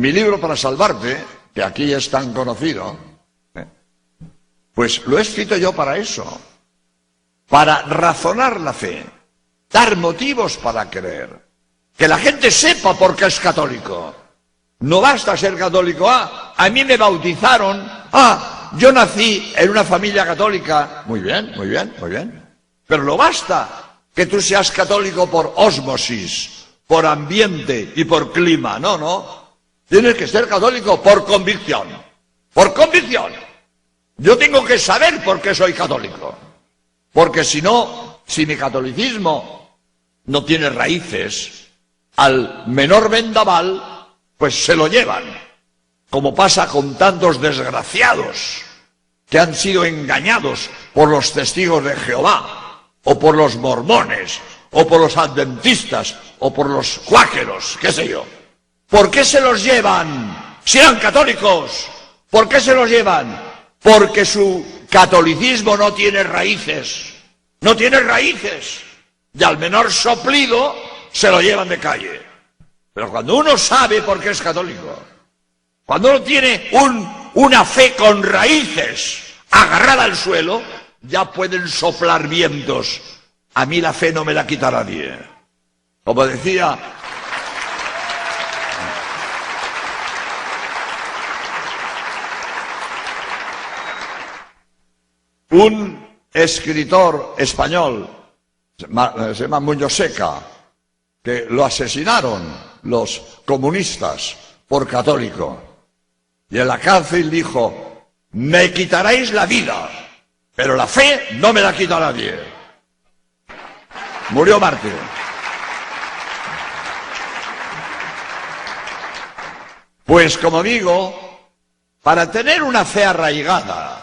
mi libro para salvarte, que aquí es tan conocido, pues lo he escrito yo para eso, para razonar la fe, dar motivos para creer, que la gente sepa por qué es católico. No basta ser católico. A mí me bautizaron, yo nací en una familia católica. Muy bien, muy bien, muy bien. Pero no basta que tú seas católico por ósmosis, por ambiente y por clima. No, no. Tienes que ser católico por convicción. Por convicción. Yo tengo que saber por qué soy católico. Porque si no, si mi catolicismo no tiene raíces, al menor vendaval, pues se lo llevan. Como pasa con tantos desgraciados que han sido engañados por los testigos de Jehová, o por los mormones, o por los adventistas, o por los cuáqueros, qué sé yo. ¿Por qué se los llevan? Si eran católicos, ¿por qué se los llevan? Porque su catolicismo no tiene raíces. No tiene raíces. Y al menor soplido se lo llevan de calle. Pero cuando uno sabe por qué es católico, cuando uno tiene una fe con raíces agarrada al suelo, ya pueden soplar vientos. A mí la fe no me la quita nadie. Como decía un escritor español, se llama Muñoz Seca, que lo asesinaron los comunistas por católico. Y en la cárcel dijo: me quitaréis la vida, pero la fe no me la quita nadie. Murió mártir. Pues como digo, para tener una fe arraigada,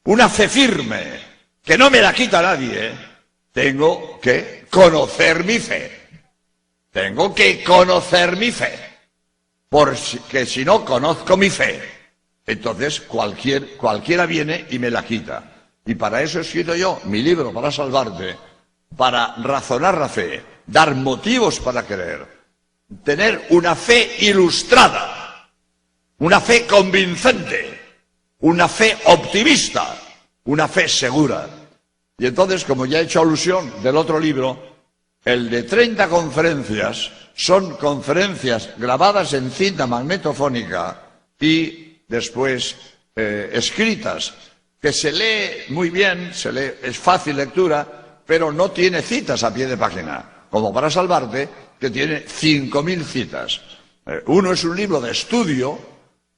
una fe firme, que no me la quita nadie, tengo que conocer mi fe. Tengo que conocer mi fe. Porque si no conozco mi fe, entonces cualquiera viene y me la quita. Y para eso he escrito yo mi libro para salvarte, para razonar la fe, dar motivos para creer, tener una fe ilustrada, una fe convincente, una fe optimista, una fe segura. Y entonces, como ya he hecho alusión del otro libro, el de 30 conferencias son conferencias grabadas en cinta magnetofónica y después escritas, que se lee muy bien, es fácil lectura, pero no tiene citas a pie de página, como para salvarte, que tiene 5.000 citas. Uno es un libro de estudio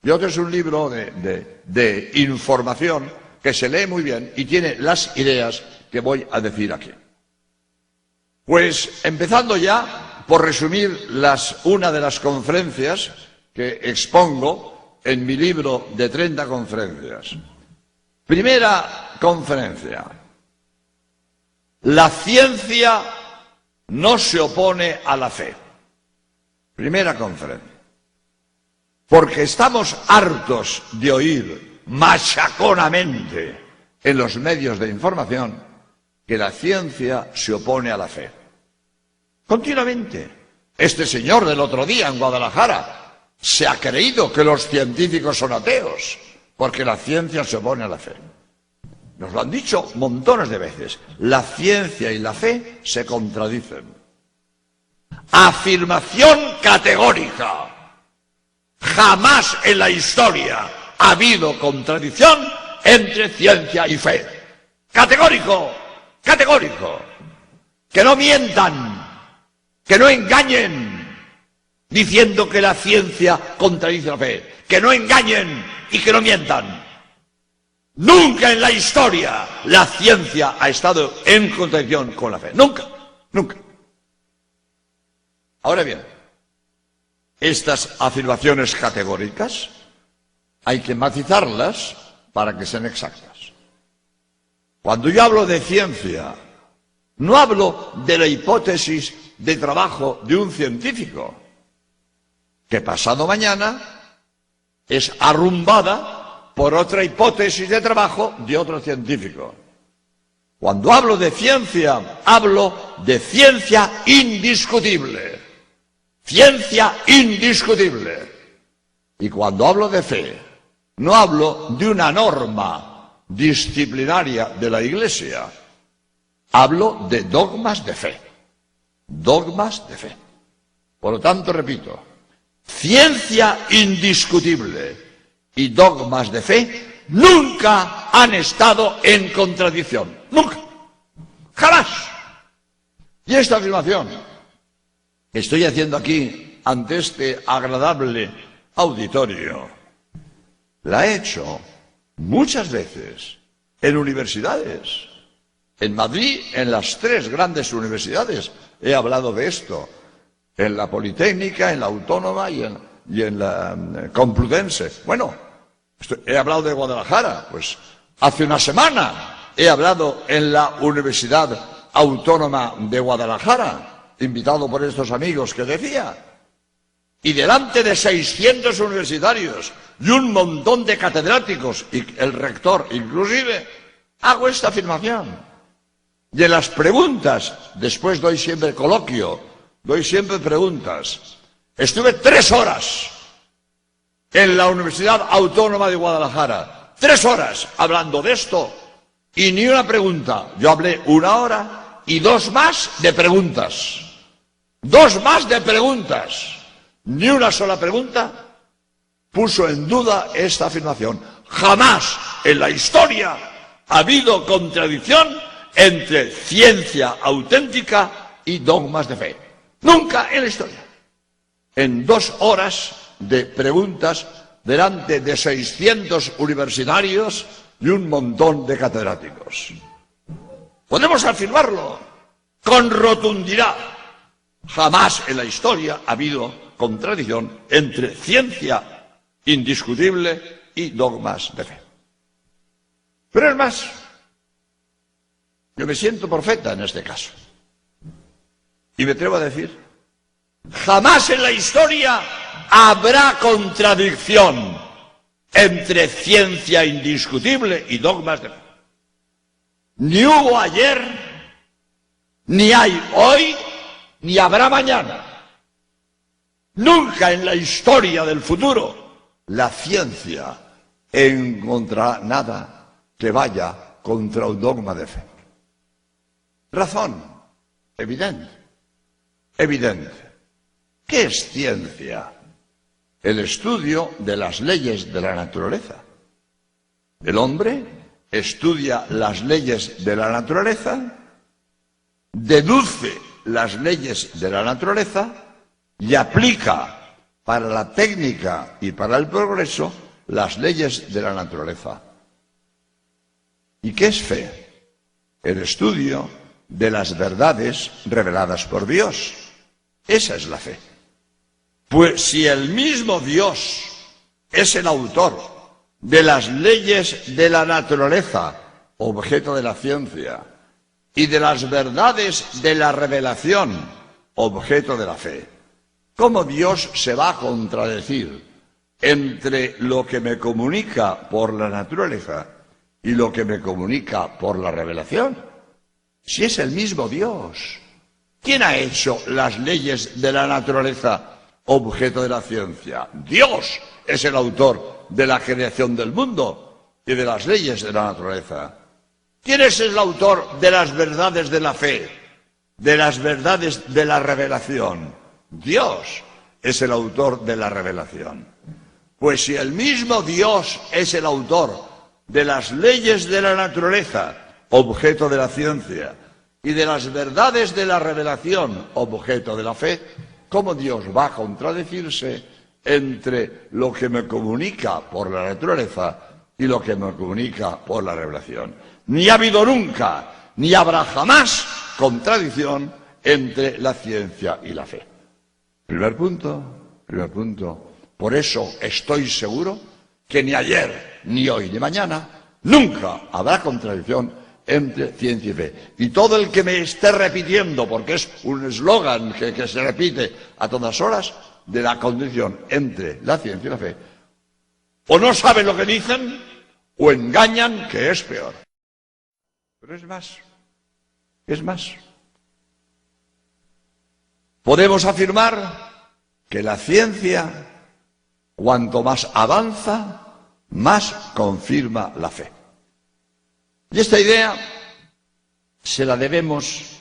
y otro es un libro de información que se lee muy bien y tiene las ideas que voy a decir aquí. Pues empezando ya por resumir una de las conferencias que expongo en mi libro de 30 conferencias. Primera conferencia. La ciencia no se opone a la fe. Primera conferencia. Porque estamos hartos de oír machaconamente en los medios de información que la ciencia se opone a la fe. Continuamente. Este señor del otro día en Guadalajara se ha creído que los científicos son ateos, porque la ciencia se opone a la fe. Nos lo han dicho montones de veces. La ciencia y la fe se contradicen. Afirmación categórica. Jamás en la historia ha habido contradicción entre ciencia y fe. Categórico. Categórico. Que no mientan, que no engañen, diciendo que la ciencia contradice la fe. Que no engañen y que no mientan. Nunca en la historia la ciencia ha estado en contradicción con la fe. Nunca, nunca. Ahora bien, estas afirmaciones categóricas hay que matizarlas para que sean exactas. Cuando yo hablo de ciencia, no hablo de la hipótesis de trabajo de un científico, que pasado mañana es arrumbada por otra hipótesis de trabajo de otro científico. Cuando hablo de ciencia indiscutible. Ciencia indiscutible. Y cuando hablo de fe, no hablo de una norma disciplinaria de la Iglesia. Hablo de dogmas de fe. Dogmas de fe. Por lo tanto, repito, ciencia indiscutible y dogmas de fe nunca han estado en contradicción. Nunca. Jamás. Y esta afirmación que estoy haciendo aquí ante este agradable auditorio, la he hecho muchas veces en universidades. En Madrid, en las 3 grandes universidades, he hablado de esto. En la Politécnica, en la Autónoma y en la Complutense. Bueno, he hablado de Guadalajara, pues hace una semana he hablado en la Universidad Autónoma de Guadalajara, invitado por estos amigos que decía, y delante de 600 universitarios y un montón de catedráticos, y el rector inclusive, hago esta afirmación. Y en las preguntas, después doy siempre coloquio, doy siempre preguntas. Estuve 3 horas en la Universidad Autónoma de Guadalajara, 3 horas hablando de esto, y ni una pregunta. Yo hablé 1 hora y 2 más de preguntas. 2 más de preguntas. Ni una sola pregunta puso en duda esta afirmación. Jamás en la historia ha habido contradicción entre ciencia auténtica y dogmas de fe. Nunca en la historia. En 2 horas de preguntas delante de 600 universitarios y un montón de catedráticos. Podemos afirmarlo con rotundidad. Jamás en la historia ha habido contradicción entre ciencia indiscutible y dogmas de fe. Pero es más, yo me siento profeta en este caso. Y me atrevo a decir, jamás en la historia habrá contradicción entre ciencia indiscutible y dogmas de fe. Ni hubo ayer, ni hay hoy, ni habrá mañana. Nunca en la historia del futuro la ciencia encontrará nada que vaya contra un dogma de fe. Razón evidente. Evidente. ¿Qué es ciencia? El estudio de las leyes de la naturaleza. El hombre estudia las leyes de la naturaleza, deduce las leyes de la naturaleza y aplica para la técnica y para el progreso las leyes de la naturaleza. ¿Y qué es fe? El estudio de las verdades reveladas por Dios. Esa es la fe. Pues si el mismo Dios es el autor de las leyes de la naturaleza, objeto de la ciencia, y de las verdades de la revelación, objeto de la fe, ¿cómo Dios se va a contradecir entre lo que me comunica por la naturaleza y lo que me comunica por la revelación? Si es el mismo Dios. ¿Quién ha hecho las leyes de la naturaleza objeto de la ciencia? Dios es el autor de la creación del mundo y de las leyes de la naturaleza. ¿Quién es el autor de las verdades de la fe, de las verdades de la revelación? Dios es el autor de la revelación. Pues si el mismo Dios es el autor de las leyes de la naturaleza, objeto de la ciencia, y de las verdades de la revelación, objeto de la fe, ¿cómo Dios va a contradecirse entre lo que me comunica por la naturaleza y lo que me comunica por la revelación? Ni ha habido nunca, ni habrá jamás contradicción entre la ciencia y la fe. Primer punto. Por eso estoy seguro que ni ayer, ni hoy, ni mañana, nunca habrá contradicción entre ciencia y fe. Y todo el que me esté repitiendo, porque es un eslogan que se repite a todas horas, de la condición entre la ciencia y la fe, o no saben lo que dicen, o engañan, que es peor. Pero es más. Podemos afirmar que la ciencia cuanto más avanza, más confirma la fe. Y esta idea se la debemos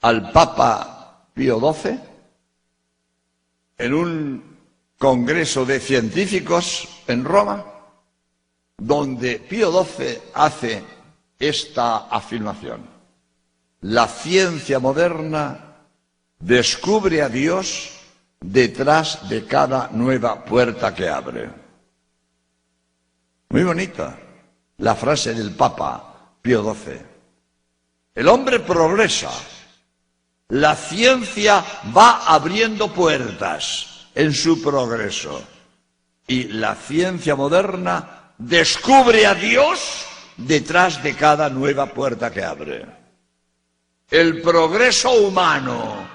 al Papa Pío XII en un congreso de científicos en Roma, donde Pío XII hace esta afirmación: la ciencia moderna descubre a Dios detrás de cada nueva puerta que abre. Muy bonita la frase del Papa Pío XII. El hombre progresa, la ciencia va abriendo puertas en su progreso y la ciencia moderna descubre a Dios detrás de cada nueva puerta que abre. El progreso humano,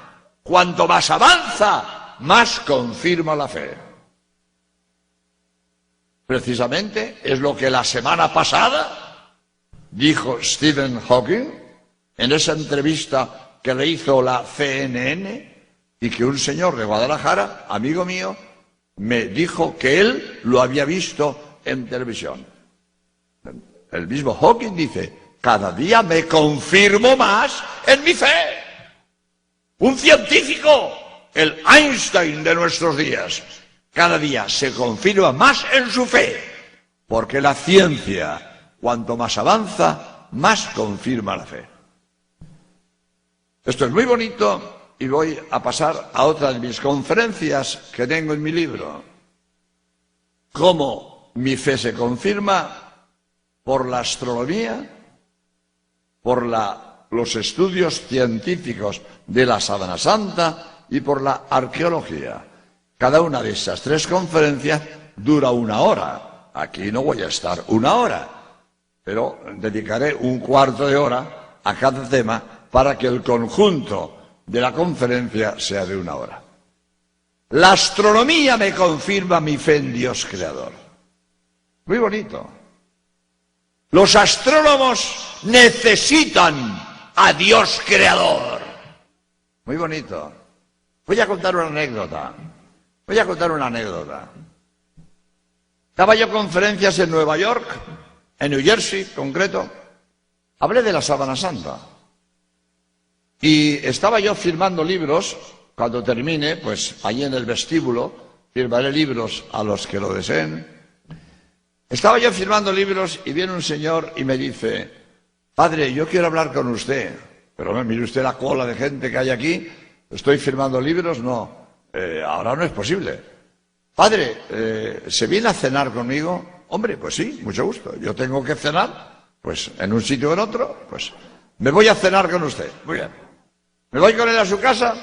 cuanto más avanza, más confirma la fe. Precisamente es lo que la semana pasada dijo Stephen Hawking en esa entrevista que le hizo la CNN, y que un señor de Guadalajara, amigo mío, me dijo que él lo había visto en televisión. El mismo Hawking dice: cada día me confirmo más en mi fe. Un científico, el Einstein de nuestros días, cada día se confirma más en su fe, porque la ciencia, cuanto más avanza, más confirma la fe. Esto es muy bonito y voy a pasar a otra de mis conferencias que tengo en mi libro. Cómo mi fe se confirma por la astronomía, por los estudios científicos de la Sábana Santa y por la arqueología. Cada una de estas tres conferencias dura 1 hora. Aquí no voy a estar 1 hora, pero dedicaré 1/4 de hora a cada tema para que el conjunto de la conferencia sea de 1 hora. La astronomía me confirma mi fe en Dios creador. Muy bonito. Los astrónomos necesitan a Dios creador. Muy bonito. Voy a contar una anécdota. Daba yo conferencias en Nueva York, en New Jersey, concreto. Hablé de la Sábana Santa. Y estaba yo firmando libros. Cuando termine, pues allí en el vestíbulo, firmaré libros a los que lo deseen. Estaba yo firmando libros y viene un señor y me dice: padre, yo quiero hablar con usted. Pero no, mire usted la cola de gente que hay aquí. Estoy firmando libros, no. Ahora no es posible. Padre, ¿se viene a cenar conmigo? Hombre, pues sí, mucho gusto. Yo tengo que cenar, pues en un sitio o en otro, pues me voy a cenar con usted. Muy bien. Me voy con él a su casa.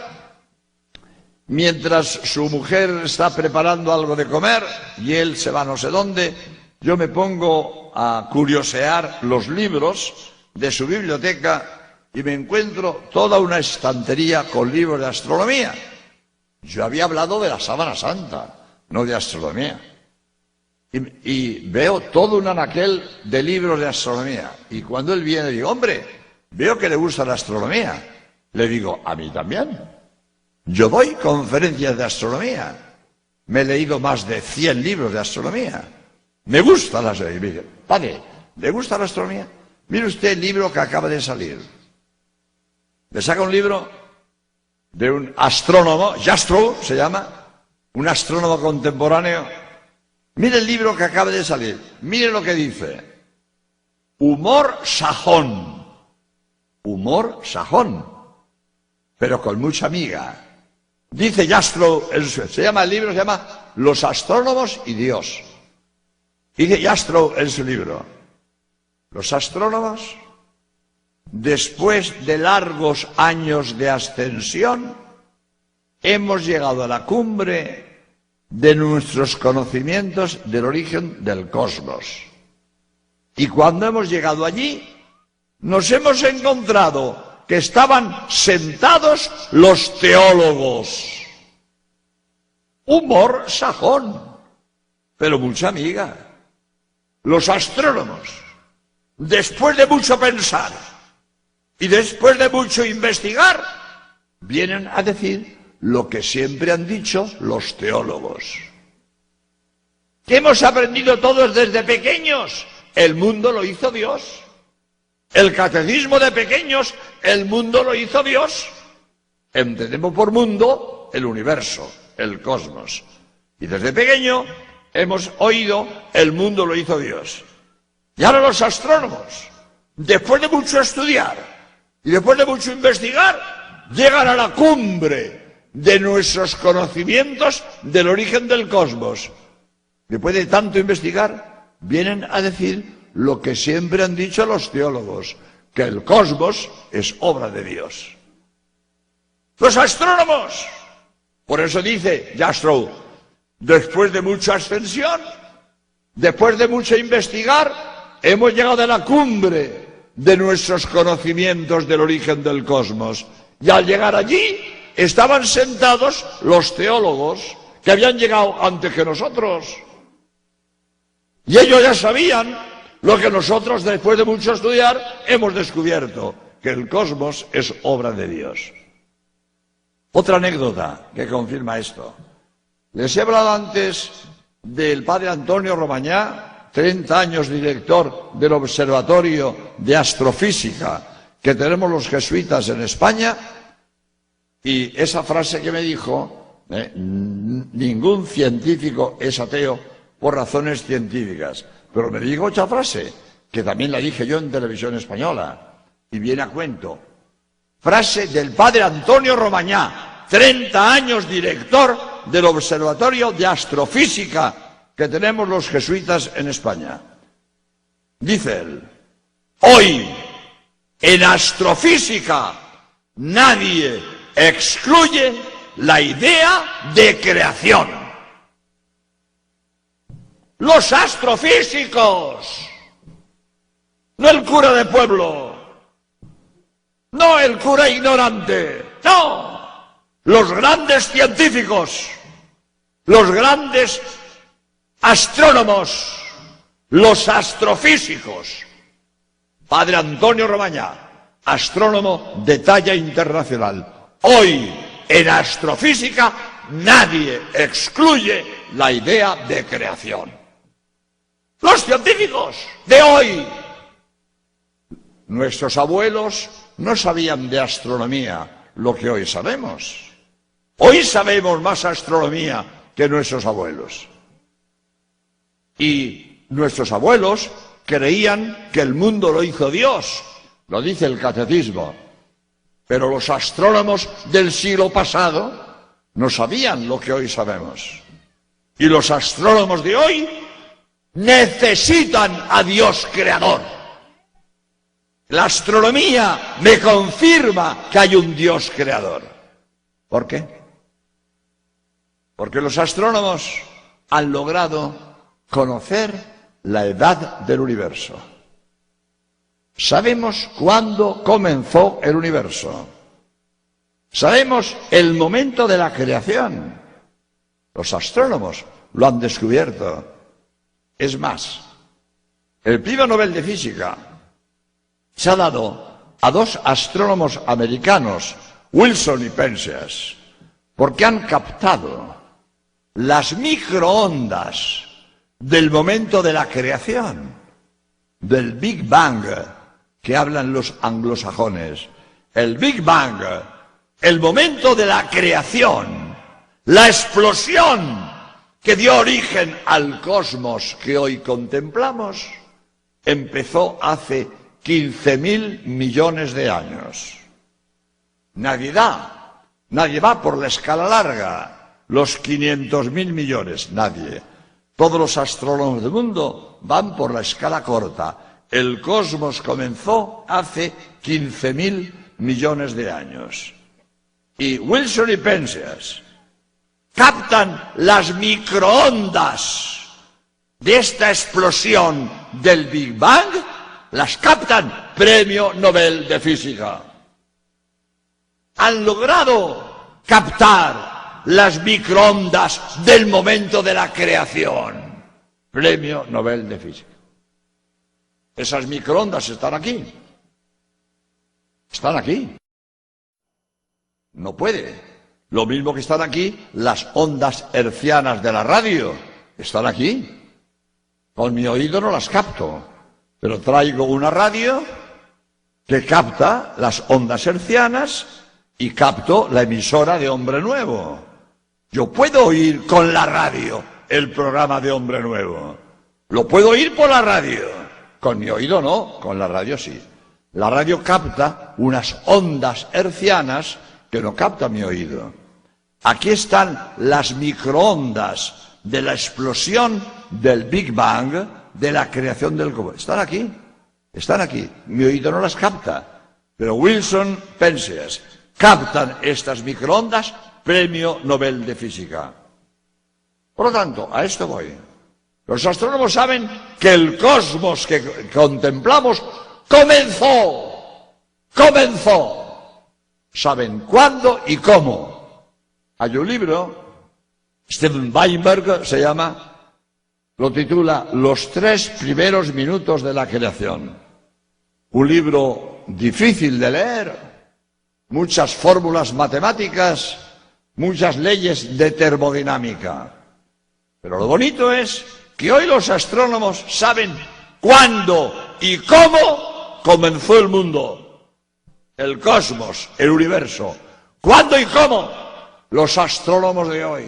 Mientras su mujer está preparando algo de comer y él se va no sé dónde, yo me pongo a curiosear los libros de su biblioteca y me encuentro toda una estantería con libros de astronomía. Yo había hablado de la Sábana Santa, no de astronomía. Y veo todo un anaquel de libros de astronomía. Y cuando él viene, digo: hombre, veo que le gusta la astronomía. Le digo: a mí también. Yo doy conferencias de astronomía. Me he leído más de 100 libros de astronomía. Me gusta la astronomía. Y me dice: padre, ¿le gusta la astronomía? Mire usted el libro que acaba de salir. Le saca un libro de un astrónomo, Jastrow se llama, un astrónomo contemporáneo. Mire el libro que acaba de salir. Mire lo que dice: humor sajón. Humor sajón, pero con mucha miga. Dice Jastrow, el libro se llama Los astrónomos y Dios. Dice Jastrow en su libro: los astrónomos, después de largos años de ascensión, hemos llegado a la cumbre de nuestros conocimientos del origen del cosmos. Y cuando hemos llegado allí, nos hemos encontrado que estaban sentados los teólogos. Humor sajón, pero mucha miga. Los astrónomos, después de mucho pensar y después de mucho investigar, vienen a decir lo que siempre han dicho los teólogos. que hemos aprendido todos desde pequeños. El mundo lo hizo Dios. El catecismo de pequeños, el mundo lo hizo Dios. Entendemos por mundo el universo, el cosmos. Y desde pequeño hemos oído el mundo lo hizo Dios. Y ahora los astrónomos, después de mucho estudiar y después de mucho investigar, llegan a la cumbre de nuestros conocimientos del origen del cosmos. Después de tanto investigar, vienen a decir lo que siempre han dicho los teólogos, que el cosmos es obra de Dios. Los astrónomos, por eso dice Jastrow, después de mucha ascensión, después de mucho investigar, hemos llegado a la cumbre de nuestros conocimientos del origen del cosmos. Y al llegar allí, estaban sentados los teólogos que habían llegado antes que nosotros. Y ellos ya sabían lo que nosotros, después de mucho estudiar, hemos descubierto, que el cosmos es obra de Dios. Otra anécdota que confirma esto. Les he hablado antes del padre Antonio Romañá, 30 años director del Observatorio de Astrofísica que tenemos los jesuitas en España, y esa frase que me dijo, ningún científico es ateo por razones científicas. Pero me dijo otra frase, que también la dije yo en televisión española, y viene a cuento. Frase del padre Antonio Romañá, 30 años director del Observatorio de Astrofísica que tenemos los jesuitas en España. Dice él, hoy en astrofísica nadie excluye la idea de creación. Los astrofísicos, no el cura de pueblo, no el cura ignorante, no, los grandes científicos, los grandes astrónomos, los astrofísicos. Padre Antonio Romañá, astrónomo de talla internacional. Hoy, en astrofísica, nadie excluye la idea de creación. Los científicos de hoy, nuestros abuelos no sabían de astronomía lo que hoy sabemos. Hoy sabemos más astronomía que nuestros abuelos. Y nuestros abuelos creían que el mundo lo hizo Dios, lo dice el catecismo. Pero los astrónomos del siglo pasado no sabían lo que hoy sabemos. Y los astrónomos de hoy necesitan a Dios creador. La astronomía me confirma que hay un Dios creador. ¿Por qué? Porque los astrónomos han logrado conocer la edad del universo. Sabemos cuándo comenzó el universo. Sabemos el momento de la creación. Los astrónomos lo han descubierto. Es más, el premio Nobel de Física se ha dado a dos astrónomos americanos, Wilson y Penzias, porque han captado las microondas del momento de la creación, del Big Bang, que hablan los anglosajones. El Big Bang, el momento de la creación, la explosión que dio origen al cosmos que hoy contemplamos, empezó hace 15.000 millones de años. Nadie va por la escala larga, los 500.000 millones, nadie. Todos los astrónomos del mundo van por la escala corta. El cosmos comenzó hace 15.000 millones de años. Y Wilson y Penzias captan las microondas de esta explosión del Big Bang, las captan, premio Nobel de Física. Han logrado captar las microondas del momento de la creación, premio Nobel de Física. Esas microondas están aquí. Están aquí. No puede. Lo mismo que están aquí las ondas hertzianas de la radio. Están aquí. Con mi oído no las capto, pero traigo una radio que capta las ondas hertzianas y capto la emisora de Hombre Nuevo. Yo puedo oír con la radio el programa de Hombre Nuevo. Lo puedo oír por la radio. Con mi oído no, con la radio sí. La radio capta unas ondas hertzianas que no capta mi oído. Aquí están las microondas de la explosión del Big Bang, de la creación del cosmos. Están aquí, están aquí. Mi oído no las capta. Pero Wilson, Penzias, captan estas microondas, Premio Nobel de Física. Por lo tanto, a esto voy. Los astrónomos saben que el cosmos que contemplamos comenzó. Saben cuándo y cómo. Hay un libro, Steven Weinberg se llama, lo titula Los 3 primeros minutos de la creación. Un libro difícil de leer, muchas fórmulas matemáticas, muchas leyes de termodinámica. Pero lo bonito es que hoy los astrónomos saben cuándo y cómo comenzó el mundo, el cosmos, el universo. ¿Cuándo y cómo? Los astrónomos de hoy.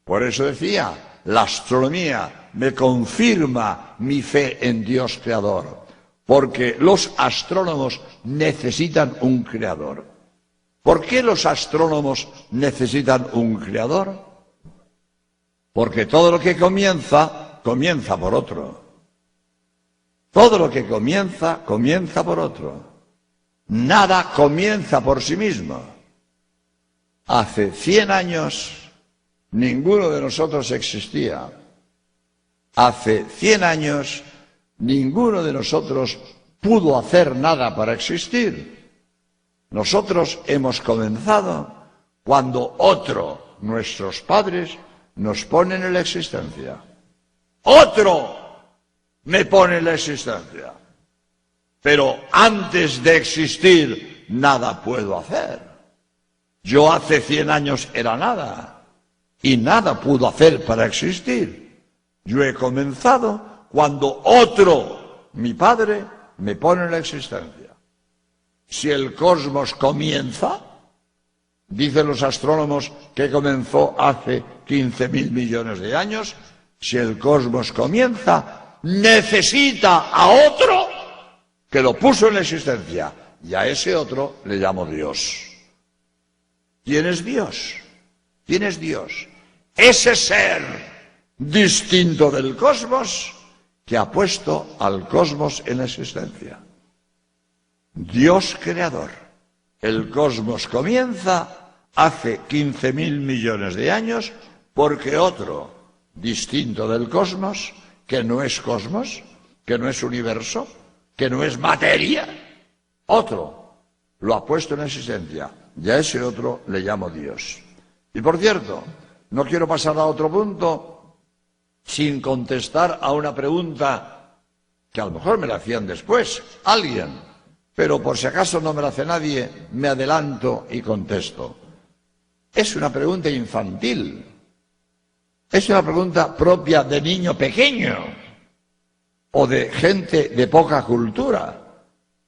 Por eso decía, la astronomía me confirma mi fe en Dios creador, porque los astrónomos necesitan un creador. ¿Por qué los astrónomos necesitan un creador? Porque todo lo que comienza, comienza por otro. Todo lo que comienza, comienza por otro. Nada comienza por sí mismo. Hace 100 años, ninguno de nosotros existía. Hace 100 años, ninguno de nosotros pudo hacer nada para existir. Nosotros hemos comenzado cuando otro, nuestros padres, nos ponen en la existencia. Otro me pone en la existencia. Pero antes de existir, nada puedo hacer. Yo hace 100 años era nada, y nada pudo hacer para existir. Yo he comenzado cuando otro, mi padre, me pone en la existencia. Si el cosmos comienza, dicen los astrónomos que comenzó hace 15.000 millones de años, si el cosmos comienza, necesita a otro que lo puso en la existencia, y a ese otro le llamo Dios. ¿Quién es Dios? ¿Quién es Dios? Ese ser distinto del cosmos que ha puesto al cosmos en la existencia. Dios creador. El cosmos comienza hace 15.000 millones de años porque otro distinto del cosmos, que no es cosmos, que no es universo, que no es materia, otro lo ha puesto en existencia, y a ese otro le llamo Dios. Y por cierto, no quiero pasar a otro punto sin contestar a una pregunta que a lo mejor me la hacían después alguien, pero por si acaso no me la hace nadie, me adelanto y contesto. Es una pregunta infantil, es una pregunta propia de niño pequeño o de gente de poca cultura,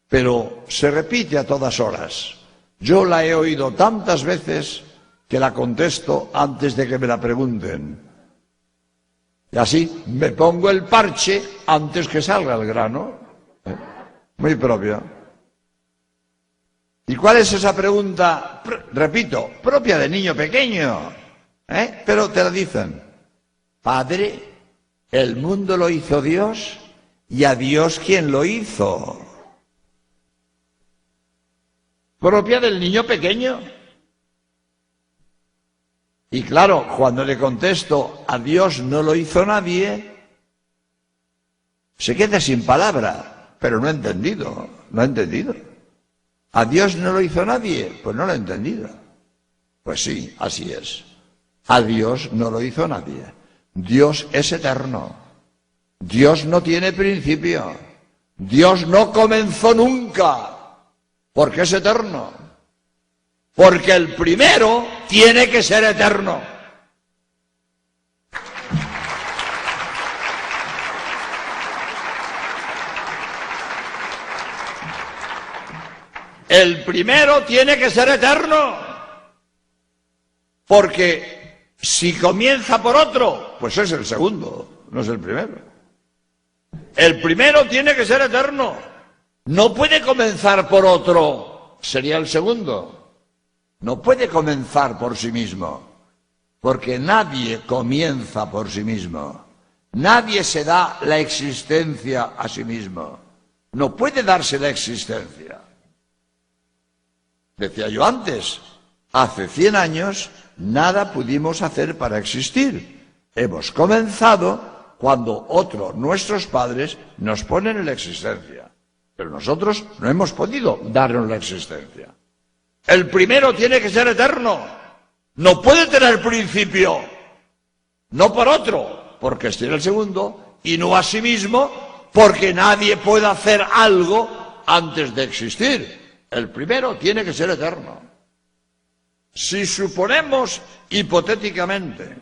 pero se repite a todas horas. Yo la he oído tantas veces que la contesto antes de que me la pregunten. Y así me pongo el parche antes que salga el grano. Muy propio. ¿Y cuál es esa pregunta? Repito, propia de niño pequeño. Pero te la dicen. Padre, el mundo lo hizo Dios y a Dios ¿quién lo hizo? Propia del niño pequeño. Y claro, cuando le contesto, a Dios no lo hizo nadie, se queda sin palabra, pero no ha entendido, no ha entendido. A Dios no lo hizo nadie, pues no lo ha entendido. Pues sí, así es. A Dios no lo hizo nadie. Dios es eterno. Dios no tiene principio. Dios no comenzó nunca, porque es eterno. Porque el primero tiene que ser eterno. el primero tiene que ser eterno. Porque si comienza por otro, pues es el segundo, no es el primero. El primero tiene que ser eterno. No puede comenzar por otro, sería el segundo. No puede comenzar por sí mismo, porque nadie comienza por sí mismo. Nadie se da la existencia a sí mismo. No puede darse la existencia. Decía yo antes, hace 100 años nada pudimos hacer para existir. Hemos comenzado cuando nuestros padres, nos ponen en la existencia. Pero nosotros no hemos podido darnos la existencia. El primero tiene que ser eterno. No puede tener principio, no por otro, porque es el segundo, y no a sí mismo, porque nadie puede hacer algo antes de existir. El primero tiene que ser eterno. Si suponemos hipotéticamente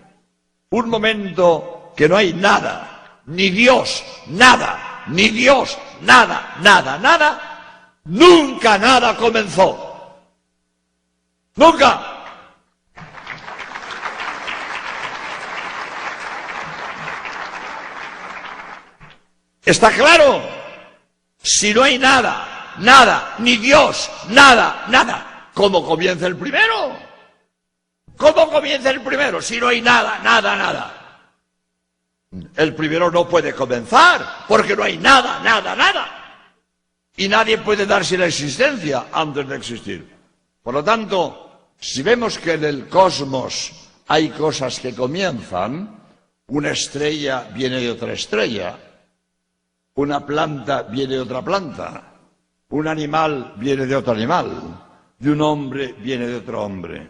un momento que no hay nada, ni Dios, nada, ni Dios, nada, nada, nada, nunca nada comenzó. ¡Nunca! ¿Está claro? Si no hay nada, nada, ni Dios, nada, nada, ¿cómo comienza el primero? ¿Cómo comienza el primero si no hay nada, nada, nada? El primero no puede comenzar porque no hay nada, nada, nada. Y nadie puede darse la existencia antes de existir. Por lo tanto, si vemos que en el cosmos hay cosas que comienzan, una estrella viene de otra estrella, una planta viene de otra planta, un animal viene de otro animal, y un hombre viene de otro hombre.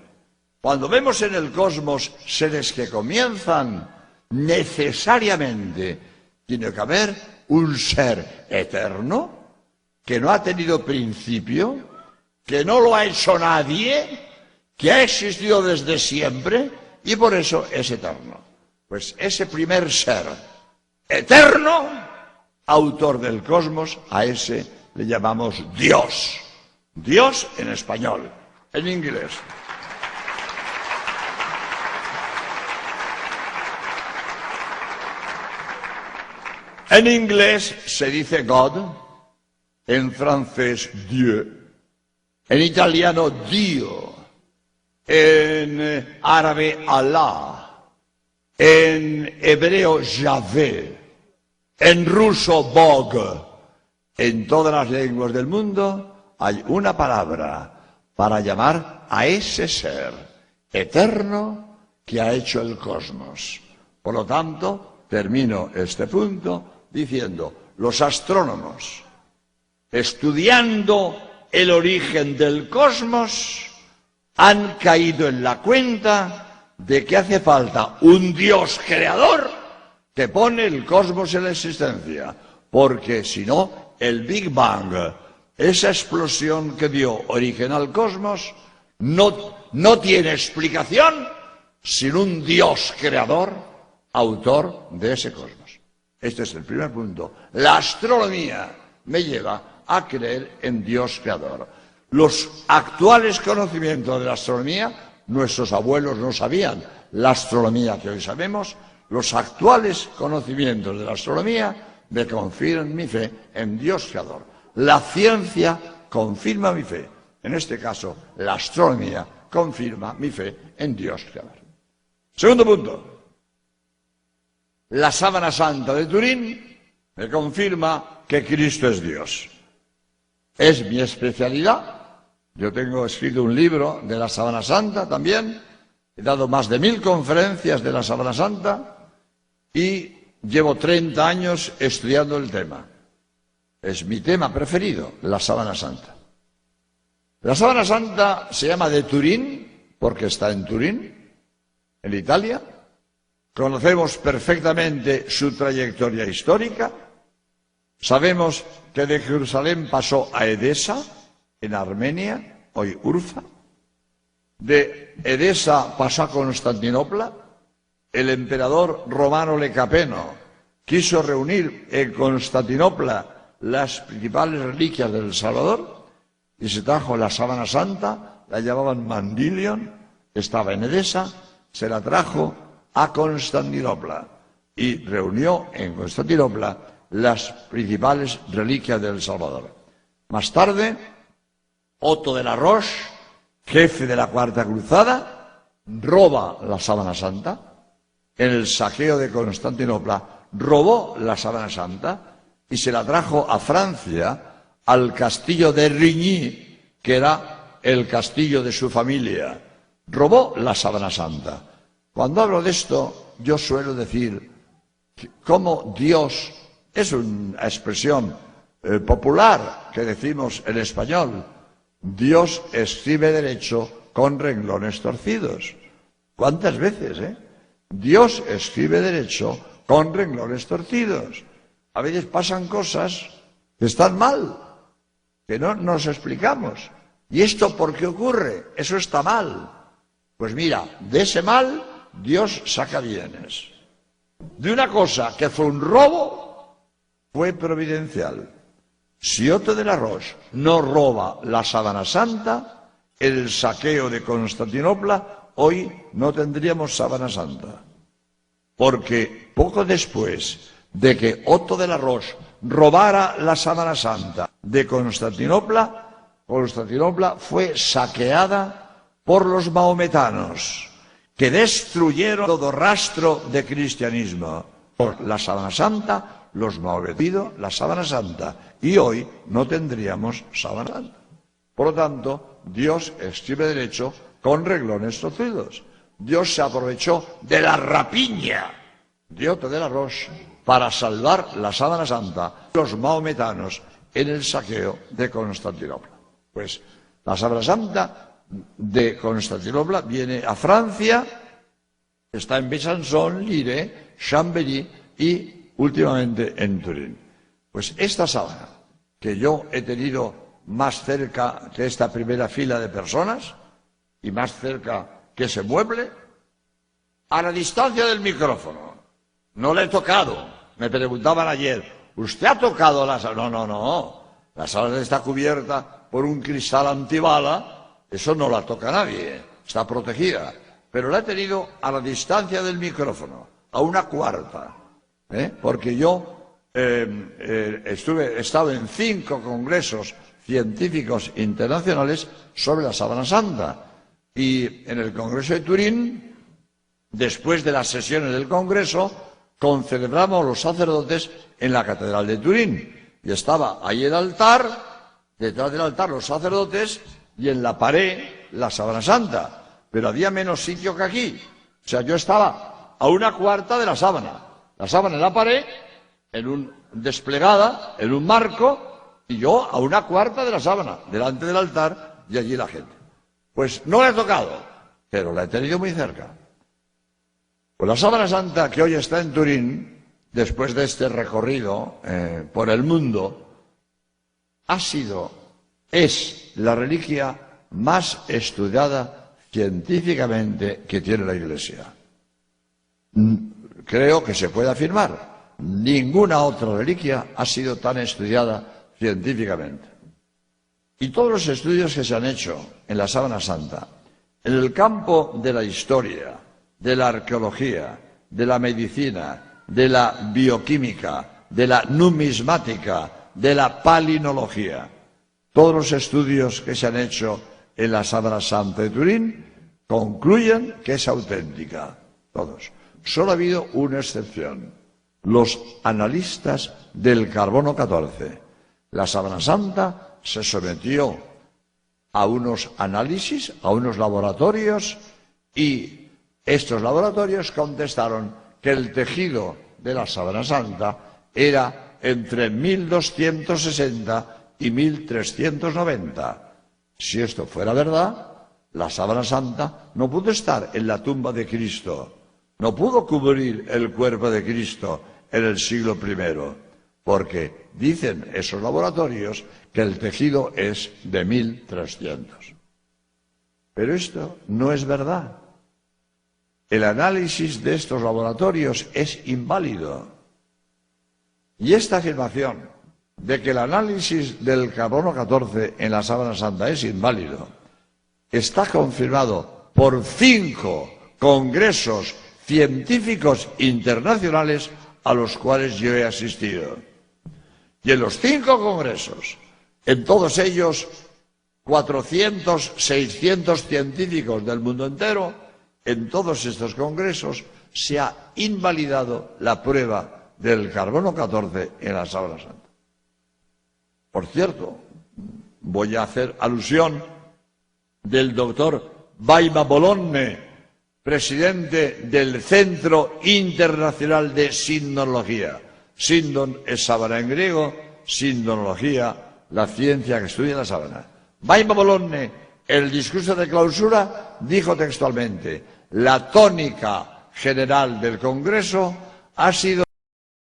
Cuando vemos en el cosmos seres que comienzan, necesariamente tiene que haber un ser eterno que no ha tenido principio, que no lo ha hecho nadie, que ha existido desde siempre y por eso es eterno. Pues ese primer ser eterno, autor del cosmos, a ese le llamamos Dios. Dios en español, en inglés. En inglés se dice God, en francés Dieu, en italiano Dio, en árabe Allah, en hebreo Yahvé, en ruso Bog. En todas las lenguas del mundo hay una palabra para llamar a ese ser eterno que ha hecho el cosmos. Por lo tanto, termino este punto diciendo, los astrónomos, estudiando el origen del cosmos, han caído en la cuenta de que hace falta un Dios creador que pone el cosmos en la existencia, porque si no, el Big Bang, esa explosión que dio origen al cosmos, no tiene explicación sin un Dios creador, autor de ese cosmos. Este es el primer punto. La astronomía me lleva a creer en Dios creador. Los actuales conocimientos de la astronomía, nuestros abuelos no sabían la astronomía que hoy sabemos. Los actuales conocimientos de la astronomía me confirman mi fe en Dios creador. La ciencia confirma mi fe. En este caso, la astronomía confirma mi fe en Dios creador. Segundo punto. La sábana santa de Turín me confirma que Cristo es Dios. Es mi especialidad. Yo tengo escrito un libro de la sábana santa también. He dado más de 1000 conferencias de la sábana santa y llevo 30 años estudiando el tema. Es mi tema preferido, la sábana santa. La sábana santa se llama de Turín porque está en Turín, en Italia. Conocemos perfectamente su trayectoria histórica. Sabemos que de Jerusalén pasó a Edesa, en Armenia, hoy Urfa. De Edesa pasó a Constantinopla. El emperador romano Lecapeno quiso reunir en Constantinopla las principales reliquias del Salvador y se trajo la sábana santa, la llamaban Mandilion, estaba en Edesa, se la trajo a Constantinopla y reunió en Constantinopla las principales reliquias del Salvador. Más tarde, Otto de la Roche, jefe de la Cuarta Cruzada, roba la sábana santa. En el saqueo de Constantinopla robó la sábana santa y se la trajo a Francia, al castillo de Rigny, que era el castillo de su familia. Robó la sábana santa. Cuando hablo de esto, yo suelo decir cómo Dios, es una expresión popular que decimos en español, Dios escribe derecho con renglones torcidos. ¿Cuántas veces, Dios escribe derecho con renglones torcidos? A veces pasan cosas que están mal, que no nos explicamos. ¿Y esto por qué ocurre? Eso está mal. Pues mira, de ese mal Dios saca bienes. De una cosa que fue un robo, fue providencial. Si Otto de la Roche no roba la sábana santa, el saqueo de Constantinopla, hoy no tendríamos sábana santa. Porque poco después de que Otto de la Roche robara la sábana santa de Constantinopla, Constantinopla fue saqueada por los mahometanos, que destruyeron todo rastro de cristianismo. Por la sábana santa, los mahometanos, la sábana santa, y hoy no tendríamos sábana santa. Por lo tanto, Dios escribe derecho con renglones torcidos. Dios se aprovechó de la rapiña de Otto de la Roche para salvar la sábana santa, los mahometanos, en el saqueo de Constantinopla. Pues la sábana santa de Constantinopla viene a Francia, está en Besançon, Lille, Chambéry y últimamente en Turín. Pues esta sábana, que yo he tenido más cerca que esta primera fila de personas y más cerca que ese mueble, a la distancia del micrófono, no la he tocado. Me preguntaban ayer, ¿usted ha tocado la sábana? No. La sábana está cubierta por un cristal antibala. Eso no la toca nadie, está protegida. Pero la he tenido a la distancia del micrófono, a una cuarta. Porque yo he estado en 5 congresos científicos internacionales sobre la sábana santa. Y en el Congreso de Turín, después de las sesiones del Congreso, concelebramos los sacerdotes en la Catedral de Turín. Y estaba ahí el altar, detrás del altar los sacerdotes, y en la pared la sábana santa, pero había menos sitio que aquí. O sea, yo estaba a una cuarta de la sábana en la pared, desplegada, en un marco, y yo a una cuarta de la sábana, delante del altar, y allí la gente. Pues no la he tocado, pero la he tenido muy cerca. Pues la sábana santa que hoy está en Turín, después de este recorrido por el mundo, es la reliquia más estudiada científicamente que tiene la Iglesia. Creo que se puede afirmar, ninguna otra reliquia ha sido tan estudiada científicamente. Y todos los estudios que se han hecho en la sábana santa, en el campo de la historia, de la arqueología, de la medicina, de la bioquímica, de la numismática, de la palinología, todos los estudios que se han hecho en la sábana santa de Turín concluyen que es auténtica. Todos. Solo ha habido una excepción: los analistas del carbono 14. La sábana santa se sometió a unos análisis, a unos laboratorios, y estos laboratorios contestaron que el tejido de la sábana santa era entre 1260 y 1390. Si esto fuera verdad, la sábana santa no pudo estar en la tumba de Cristo, no pudo cubrir el cuerpo de Cristo en el siglo I, porque dicen esos laboratorios que el tejido es de 1300. Pero esto no es verdad. El análisis de estos laboratorios es inválido. Y esta afirmación de que el análisis del carbono 14 en la Sábana Santa es inválido está confirmado por 5 congresos científicos internacionales a los cuales yo he asistido. Y en los 5 congresos, en todos ellos, 400, 600 científicos del mundo entero, en todos estos congresos se ha invalidado la prueba del carbono 14 en la Sábana Santa. Por cierto, voy a hacer alusión del doctor Vaima Bolonne, presidente del Centro Internacional de Sindonología. Sindon es sábana en griego, sindonología, la ciencia que estudia la sábana. Vaima Bolonne, en el discurso de clausura, dijo textualmente: la tónica general del Congreso ha sido